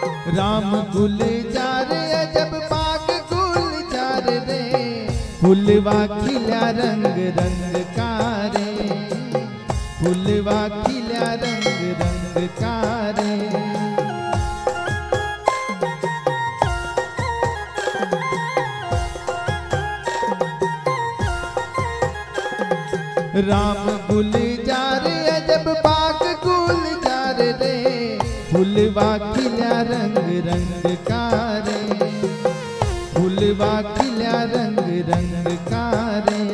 राम गुलजार अजब बाग गुलजार रे, फुलवा खिला रंग रंग का रे, फुलवा खिला रंग रंग का रे। राम गुलजार अजब बाग गुलजार रे, फुलवा खिला रंग रंग का रे, फुलवा खिला रंग रंग का रे।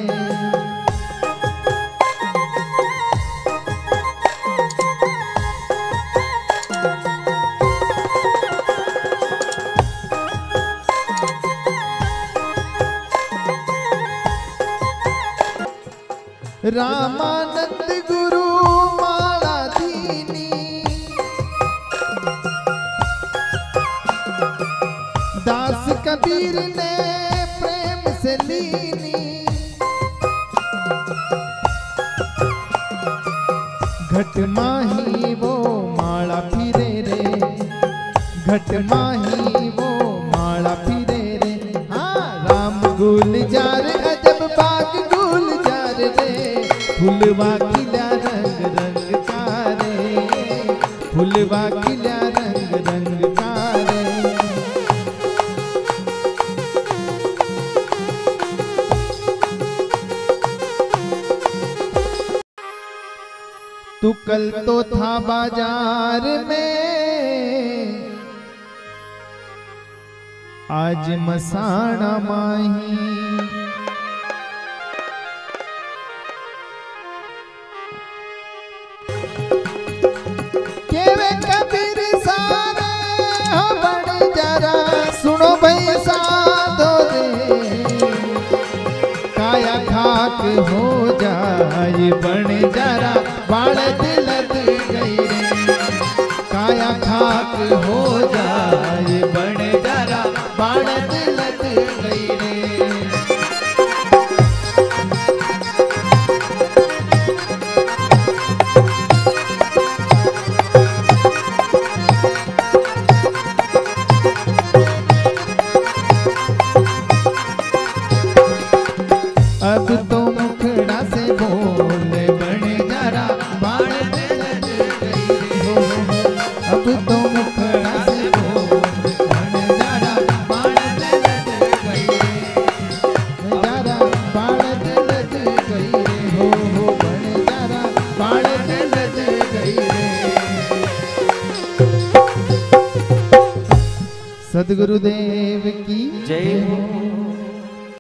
रामानंद गुरु माला दीनी, दास कबीर ने प्रेम से लीनी, घट माही वो माला फिरे रे, घट माही वो माला फिरे रे। हाँ राम गुलजार अजब बाग गुलजार रे, फुलवा खिला रंग रंग का रे, फुलवा खिला रंग रंग का रे। तू कल तो था बाजार में, आज मसाना माही, केवे कबीर सारे हो बड़े जरा, सुनो भाई साधो रे, काया खाक हो जाए बड़े जरा, बालद लद गई रे, काया खाक हो जाए बड़े जरा, बालद लद गई रे। अब तो मुखड़ा से बोले बड़े जरा, बालद लद गई रे हो, अब तो मुखड़ा से बोले बड़े जरा, बालद लद गई रे, जरा बालद लद गई रे हो, बड़े जरा बालद लद गई रे। सद्गुरुदेव की जय हो।